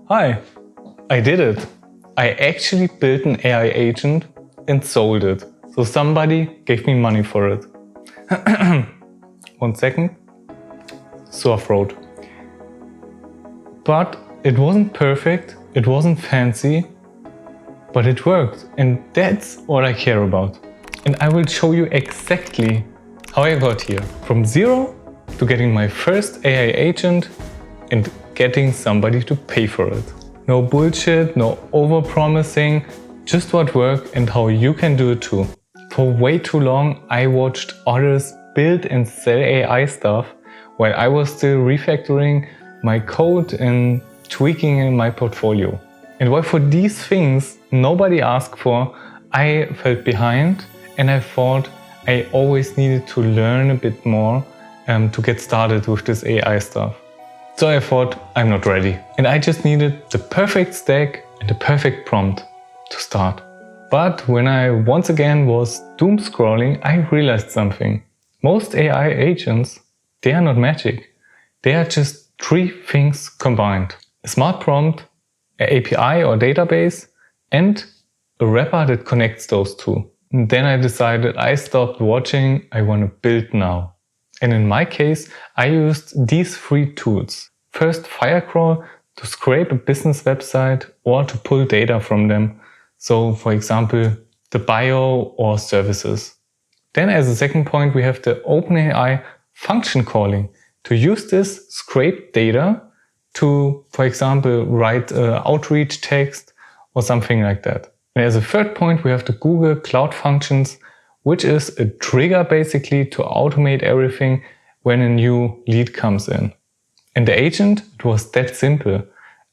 Hi, I did it. I actually built an AI agent and sold it. So somebody gave me money for it. 1 second. Sore throat. But it wasn't perfect, it wasn't fancy, but it worked. And that's what I care about. And I will show you exactly how I got here. From zero to getting my first AI agent and getting somebody to pay for it. No bullshit, no over-promising, just what worked and how you can do it too. For way too long I watched others build and sell AI stuff while I was still refactoring my code and tweaking in my portfolio. And while for these things nobody asked for, I felt behind and I thought I always needed to learn a bit more to get started with this AI stuff. So I thought I'm not ready. And I just needed the perfect stack and the perfect prompt to start. But when I once again was doom scrolling, I realized something. Most AI agents, they are not magic. They are just 3 things combined. A smart prompt, an API or database, and a wrapper that connects those two. And then I decided I stopped watching, I want to build now. And in my case, I used these 3 tools. First, Firecrawl to scrape a business website or to pull data from them. So, for example, the bio or services. Then as a second point, we have the OpenAI Function Calling to use this scraped data to, for example, write outreach text or something like that. And as a third point, we have the Google Cloud Functions, which is a trigger basically to automate everything when a new lead comes in. And the agent, it was that simple.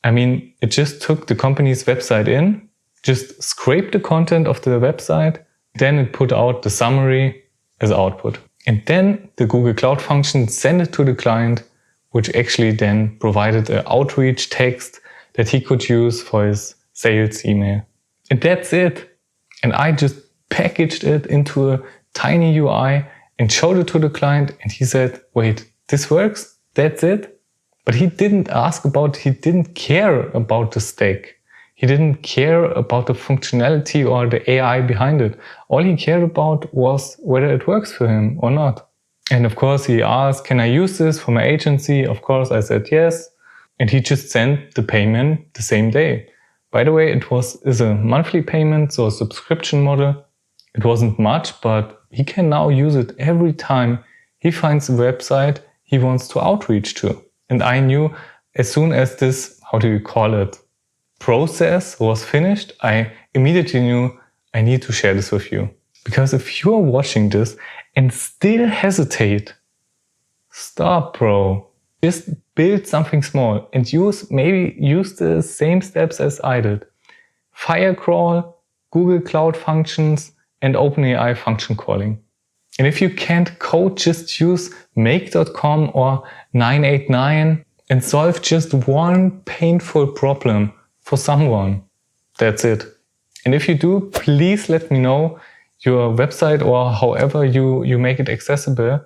I mean, it just took the company's website in, just scraped the content of the website, then it put out the summary as output. And then the Google Cloud Function sent it to the client, which actually then provided an outreach text that he could use for his sales email. And that's it. And I just packaged it into a tiny UI and showed it to the client, and he said, wait, this works? That's it? But he didn't care about the stack. He didn't care about the functionality or the AI behind it. All he cared about was whether it works for him or not. And of course he asked, can I use this for my agency? Of course I said yes. And he just sent the payment the same day. By the way, is a monthly payment, so a subscription model. It wasn't much, but he can now use it every time he finds a website he wants to outreach to. And I knew as soon as this, process was finished, I immediately knew I need to share this with you. Because if you're watching this and still hesitate, stop, bro. Just build something small and maybe use the same steps as I did. Firecrawl, Google Cloud Functions, and OpenAI Function Calling. And if you can't code, just use make.com or 989 and solve just one painful problem for someone. That's it. And if you do, please let me know your website or however you make it accessible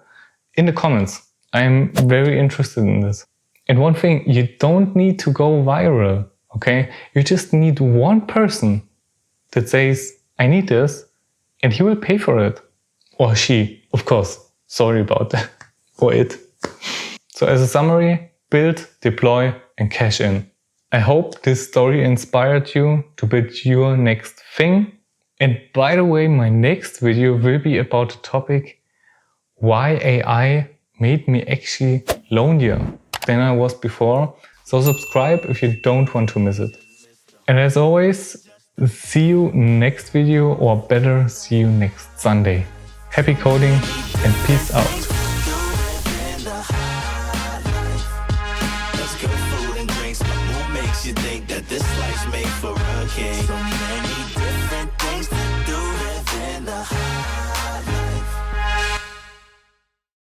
in the comments. I'm very interested in this. And one thing, you don't need to go viral, okay? You just need one person that says, I need this, and he will pay for it. Or she, of course. Sorry about that. Or it. So as a summary, build, deploy, and cash in. I hope this story inspired you to build your next thing. And by the way, my next video will be about the topic why AI made me actually lonelier than I was before. So subscribe if you don't want to miss it. And as always, see you next video, or better, see you next Sunday. Happy coding and peace out. You think that this life's made for a king? So many different things to do within the